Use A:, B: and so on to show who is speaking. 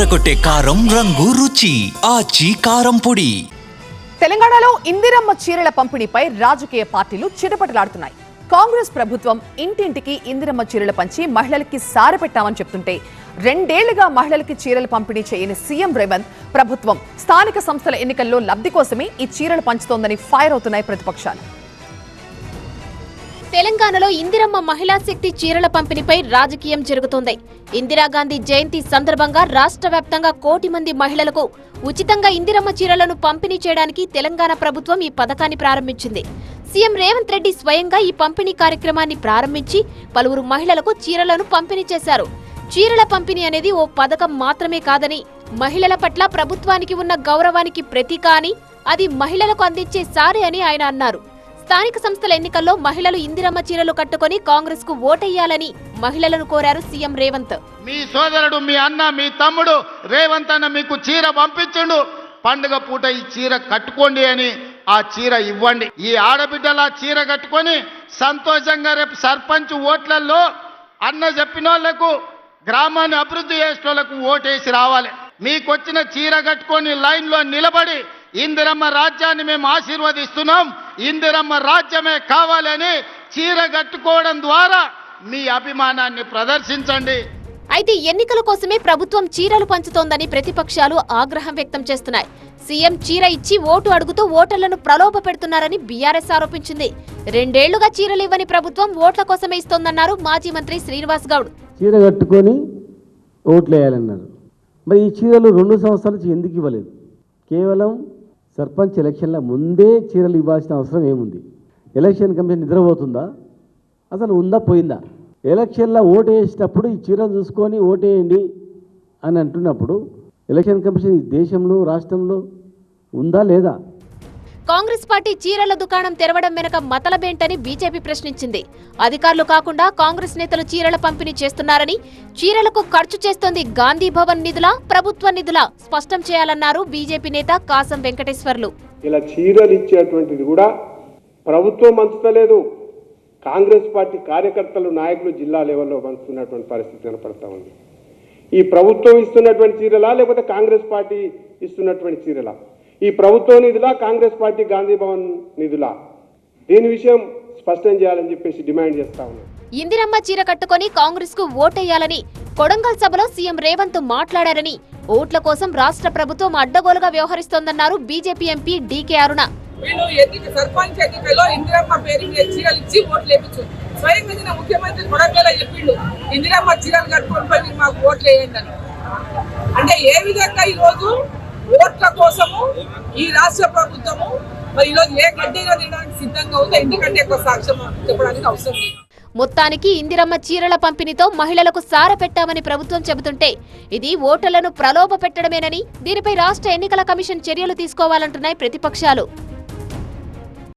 A: అదరకొట్టే కారం రంగు రుచి ఆచి కారం పొడి.
B: తెలంగాణలో ఇందిరమ్మ చీరల పంపిణీపై రాజకీయ పార్టీలు చిటపటలాడుతున్నాయి. కాంగ్రెస్ ప్రభుత్వం ఇంటింటికి ఇందిరమ్మ చీరలు పంచి మహిళలకి సారపెట్టామని చెప్తుంటే 2 ఏళ్లుగా మహిళలకి చీరలు పంపిణీ చేయని సీఎం రేవంత్ ప్రభుత్వం స్థానిక సంస్థల ఎన్నికల్లో లబ్ధి కోసమే ఈ చీరలు పంచుతోందని ఫైర్ అవుతున్నాయి ప్రతిపక్షాలు.
C: తెలంగాణలో ఇందిరమ్మ మహిళా శక్తి చీరల పంపిణీపై రాజకీయం జరుగుతోంది. ఇందిరాగాంధీ జయంతి సందర్భంగా రాష్ట్ర వ్యాప్తంగా 1 కోటి మంది మహిళలకు ఉచితంగా ఇందిరమ్మ చీరలను పంపిణీ చేయడానికి తెలంగాణ ప్రభుత్వం ఈ పథకాన్ని ప్రారంభించింది. సీఎం రేవంత్ రెడ్డి స్వయంగా ఈ పంపిణీ కార్యక్రమాన్ని ప్రారంభించి పలువురు మహిళలకు చీరలను పంపిణీ చేశారు. చీరల పంపిణీ అనేది ఓ పథకం మాత్రమే కాదని, మహిళల పట్ల ప్రభుత్వానికి ఉన్న గౌరవానికి ప్రతీక అని, అది మహిళలకు అందించే సారే అని ఆయన అన్నారు. స్థానిక సంస్థల ఎన్నికల్లో మహిళలు ఇందిరమ్మ చీరలు కట్టుకుని కాంగ్రెస్ కు ఓటెయ్యాలని మహిళలను కోరారు సీఎం రేవంత్.
D: మీ సోదరుడు, మీ అన్న, మీ తమ్ముడు రేవంత్ అన్న మీకు చీర పంపించుండు, పండుగ పూట ఈ చీర కట్టుకోండి అని ఆ చీర ఇవ్వండి. ఈ ఆడబిడ్డల చీర కట్టుకొని సంతోషంగా రేపు సర్పంచ్ ఓట్లలో అన్న చెప్పిన వాళ్లకు, గ్రామాన్ని అభివృద్ధి చేసిన వాళ్ళకు ఓటేసి రావాలి. మీకు వచ్చిన చీర కట్టుకొని లైన్లో నిలబడి ఇందిరమ్మ రాజ్యాన్ని మేము ఆశీర్వదిస్తున్నాం, ఇందిరమ్మ రాజ్యమే కావాలని చీర కట్టుకోవడం ద్వారా మీ అభిమానాన్ని ప్రదర్శించండి.
C: అయితే ఎన్నికల కోసమే ప్రభుత్వం చీరలు పంచుతోందని ప్రతిపక్షాలు ఆగ్రహం వ్యక్తం చేస్తున్నాయి. సీఎం చీర ఇచ్చి ఓటు అడుగుతూ ఓటర్లను ప్రలోభ పెడుతున్నారని బీఆర్ఎస్ ఆరోపించింది. 2 ఏళ్లుగా చీరలు ఇవ్వని ప్రభుత్వం ఓట్ల కోసమే ఇస్తోందన్నారు మాజీ మంత్రి శ్రీనివాస్ గౌడ్.
E: చీర కట్టుకొని ఓట్లు వేయాలన్నారు. మరి ఈ చీరలు 2 సంవత్సరాల నుంచి ఎందుకు ఇవ్వలేదు? కేవలం సర్పంచ్ ఎలక్షన్ల ముందే చీరలు ఇవ్వాల్సిన అవసరం ఏముంది? ఎలక్షన్ కమిషన్ నిద్రపోతుందా? అసలు ఉందా పోయిందా? ఎలక్షన్లో ఓటు వేసేటప్పుడు ఈ చీరలు చూసుకొని ఓటేయండి అని అంటున్నప్పుడు ఎలక్షన్ కమిషన్ దేశంలో రాష్ట్రంలో ఉందా లేదా?
C: కాంగ్రెస్ పార్టీ చీరల దుకాణం తెరవడం వెనుక మతలబేంటని బీజేపీ ప్రశ్నించింది. అధికారులు కాకుండా కాంగ్రెస్ నేతలు చీరల పంపిణీ చేస్తున్నారని, చీరలకు ఖర్చు చేస్తోంది గాంధీ భవన్ నిధులా, ప్రభుత్వ నిధులా స్పష్టం చేయాలన్నారు బీజేపీ నేత కాసం వెంకటేశ్వర్లు.
F: ఇలా చీరలు ఇచ్చేటువంటిది కూడా ప్రభుత్వం పంచుతలేదు, కాంగ్రెస్ పార్టీ కార్యకర్తలు, నాయకులు జిల్లా లెవెల్లో పంచుతున్నటువంటి పరిస్థితి కనపడతా ఉంది. ఈ ప్రభుత్వం ఇస్తున్నటువంటి చీరలా, లేకపోతే కాంగ్రెస్ పార్టీ ఇస్తున్నటువంటి చీరలా? ఈ ప్రభుత్వ నిధులా, కాంగ్రెస్ పార్టీ గాంధీ భవన్ నిధులా? దీని విషయం స్పష్టం చేయాలని చెప్పేసి డిమాండ్ చేస్తా ఉన్నాం.
C: ఇందిరమ్మ చీర కట్టుకొని కాంగ్రెస్ కు ఓటేయాలని కొడంగల్ సభలో సీఎం రేవంత్ మాట్లాడారని, ఓట్ల కోసం రాష్ట్ర ప్రభుత్వం అడ్డగోలుగా వ్యవహరిస్తోందన్నారు బీజేపీ ఎంపీ డీకే అరుణ.
G: వీళ్ళు సర్పంచ్ ఎన్నికల్లో ఇందిరమ్మ పేరు మీద చీరలు ఇచ్చి ఓట్లు వేయించు. స్వయంగా ముఖ్యమంత్రి కొడంగల్ చెప్పిండు, ఇందిరమ్మ చీరలు కట్టుకొని పోయి మీరు మాకు ఓట్లు వేయండి అని. అంటే ఏ విధంగా ఈరోజు ఓట్ల కోసము ఈ రాష్ట్ర ప్రభుత్వము మరి ఈరోజు ఏ గడ్డైనా తినడానికి సిద్ధంగా ఉందో ఎందుకంటే ఎక్కువ సాక్ష్యం చెప్పడానికి అవసరం లేదు.
C: మొత్తానికి ఇందిరమ్మ చీరల పంపిణీతో మహిళలకు సార పెట్టామని ప్రభుత్వం చెబుతుంటే ఇది ఓటర్లను ప్రలోభ పెట్టడమేనని, దీనిపై రాష్ట్ర ఎన్నికల కమిషన్ చర్యలు తీసుకోవాలంటున్నాయి ప్రతిపక్షాలు.